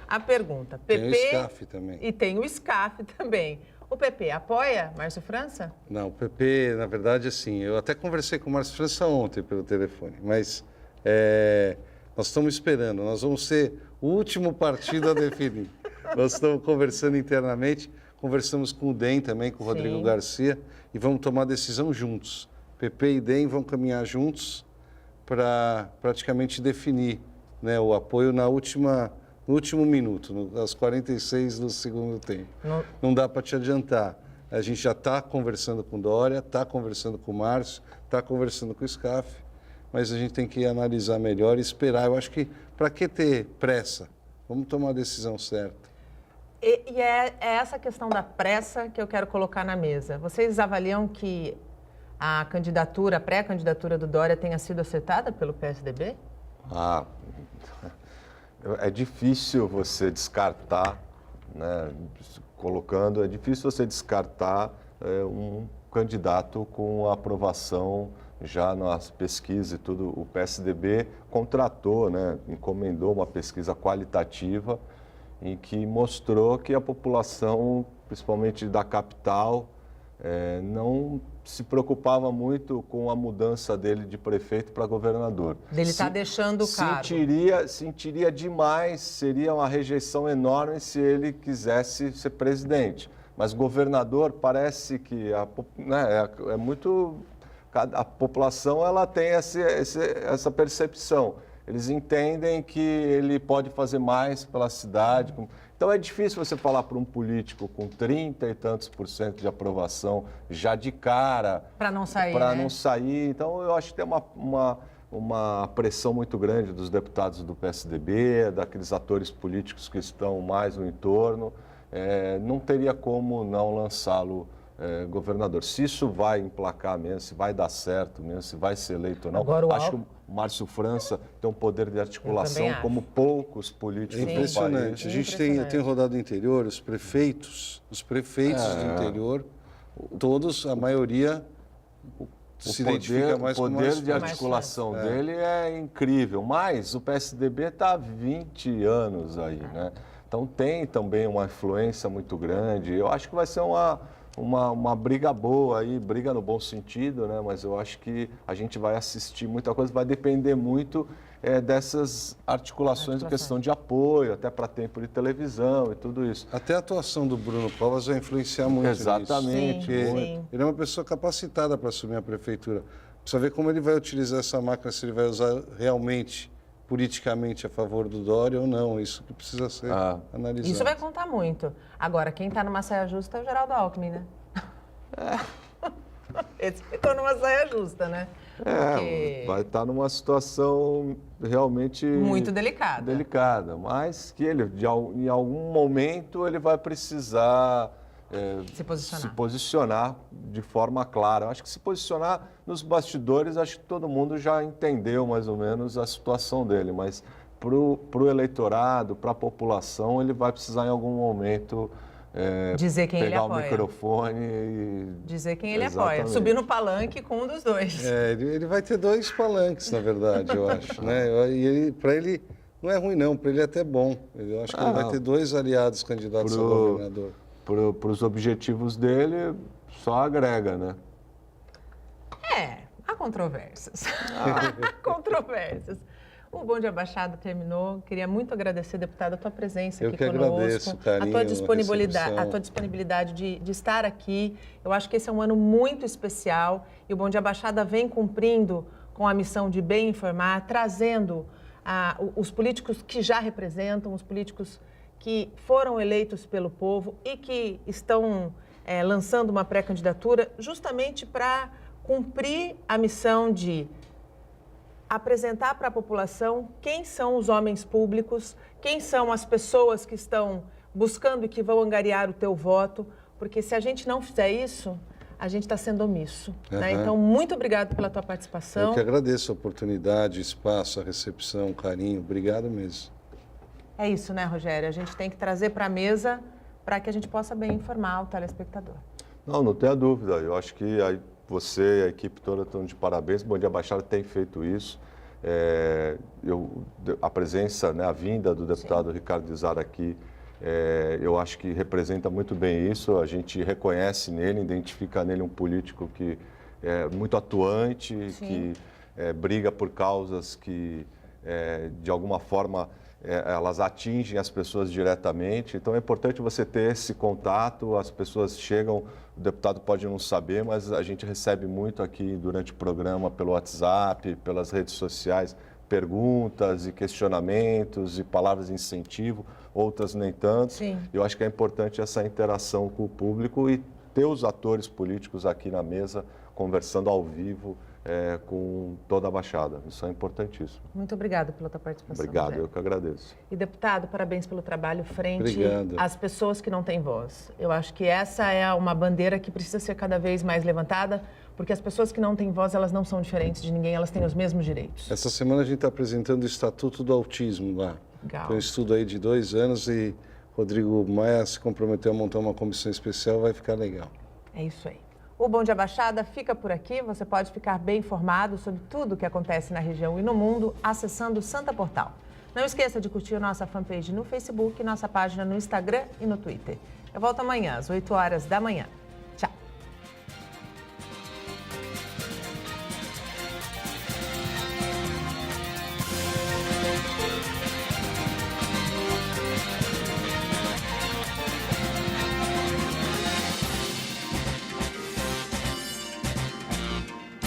A pergunta, PP... Tem o SCAF também. E tem o SCAF também. O PP apoia Márcio França? Não, o PP, na verdade, assim, eu até conversei com o Márcio França ontem pelo telefone, mas nós estamos esperando, nós vamos ser o último partido a definir. Nós estamos conversando internamente, conversamos com o DEM também, com o Rodrigo Garcia, e vamos tomar a decisão juntos. PP e DEM vão caminhar juntos para praticamente definir, né, o apoio no último minuto, aos 46 do segundo tempo. Não dá para te adiantar. A gente já está conversando com o Dória, está conversando com o Márcio, está conversando com o SCAF, mas a gente tem que analisar melhor e esperar. Eu acho que, para que ter pressa? Vamos tomar a decisão certa. E é essa questão da pressa que eu quero colocar na mesa. Vocês avaliam que a pré-candidatura do Dória tenha sido acertada pelo PSDB? É difícil você descartar, né, é difícil você descartar um candidato com aprovação já nas pesquisas e tudo. O PSDB contratou, né, encomendou uma pesquisa qualitativa em que mostrou que a população, principalmente da capital, não se preocupava muito com a mudança dele de prefeito para governador. Ele está deixando o cargo. Sentiria demais, seria uma rejeição enorme se ele quisesse ser presidente. Mas governador parece que é muito... A população ela tem essa percepção. Eles entendem que ele pode fazer mais pela cidade. Então é difícil você falar para um político com 30 e tantos % de aprovação já de cara. Para não sair. Para não sair. Então eu acho que tem uma pressão muito grande dos deputados do PSDB, daqueles atores políticos que estão mais no entorno. Não teria como não lançá-lo governador. Se isso vai emplacar mesmo, se vai dar certo mesmo, se vai ser eleito ou não. Agora, acho que o Márcio França tem um poder de articulação como poucos políticos É impressionante. do país. A gente tem rodado no interior, os prefeitos do interior, todos, a maioria se identifica mais com o poder de articulação dele é incrível, mas o PSDB está há 20 anos aí, né? Então tem também uma influência muito grande. Eu acho que vai ser uma briga boa aí, briga no bom sentido, né? Mas eu acho que a gente vai assistir muita coisa, vai depender muito dessas articulações de questão de apoio, até para tempo de televisão e tudo isso. Até a atuação do Bruno Covas vai influenciar muito Exatamente. nisso. Porque ele é uma pessoa capacitada para assumir a prefeitura. Precisa ver como ele vai utilizar essa máquina, se ele vai usar realmente, politicamente, a favor do Dória ou não. Isso que precisa ser analisado. Isso vai contar muito. Agora, quem está numa saia justa é o Geraldo Alckmin, né? Esse ficou numa saia justa, né? Porque... vai estar numa situação realmente... muito delicada. Mas que ele, em algum momento, ele vai precisar se posicionar de forma clara. Eu acho que se posicionar nos bastidores, acho que todo mundo já entendeu mais ou menos a situação dele, mas para o eleitorado, para a população, ele vai precisar em algum momento... dizer quem ele apoia. Pegar o microfone e... dizer quem ele apoia. Subir no palanque com um dos dois. Ele vai ter 2 palanques, na verdade, eu acho. Né? E para ele não é ruim, não. Para ele é até bom. Eu acho que ele vai ter 2 aliados candidatos a governador. Para os objetivos dele, só agrega, né? Há controvérsias. Há controvérsias. O Bom Dia Baixada terminou. Queria muito agradecer, deputado, a tua presença aqui conosco. Agradeço, carinho, a tua disponibilidade de estar aqui. Eu acho que esse é um ano muito especial e o Bom Dia Baixada vem cumprindo com a missão de bem informar, trazendo os políticos que já representam, os políticos que foram eleitos pelo povo e que estão lançando uma pré-candidatura justamente para cumprir a missão de apresentar para a população quem são os homens públicos, quem são as pessoas que estão buscando e que vão angariar o teu voto, porque se a gente não fizer isso, a gente está sendo omisso. Né? Então, muito obrigado pela tua participação. Eu que agradeço a oportunidade, o espaço, a recepção, o carinho. Obrigado mesmo. É isso, né, Rogério? A gente tem que trazer para a mesa para que a gente possa bem informar o telespectador. Não tenha dúvida. Eu acho que você e a equipe toda estão de parabéns. Bom Dia Baixada tem feito isso. A presença, né, a vinda do deputado Ricardo Izar aqui, eu acho que representa muito bem isso. A gente reconhece nele, identifica nele um político que é muito atuante, que briga por causas que, de alguma forma, elas atingem as pessoas diretamente. Então é importante você ter esse contato, as pessoas chegam, o deputado pode não saber, mas a gente recebe muito aqui durante o programa pelo WhatsApp, pelas redes sociais, perguntas e questionamentos e palavras de incentivo, outras nem tanto. Sim. Eu acho que é importante essa interação com o público e ter os atores políticos aqui na mesa conversando ao vivo com toda a Baixada. Isso é importantíssimo. Muito obrigado pela tua participação. Obrigado, Rogério. eu que agradeço. E, deputado, parabéns pelo trabalho frente Obrigado. às pessoas que não têm voz. Eu acho que essa é uma bandeira que precisa ser cada vez mais levantada, porque as pessoas que não têm voz, elas não são diferentes de ninguém, elas têm os mesmos direitos. Essa semana a gente está apresentando o Estatuto do Autismo lá. Legal. Foi um estudo aí de 2 anos e Rodrigo Maia se comprometeu a montar uma comissão especial, vai ficar legal. É isso aí. O Bom Dia Baixada fica por aqui. Você pode ficar bem informado sobre tudo o que acontece na região e no mundo acessando o Santa Portal. Não esqueça de curtir nossa fanpage no Facebook, nossa página no Instagram e no Twitter. Eu volto amanhã, às 8 horas da manhã.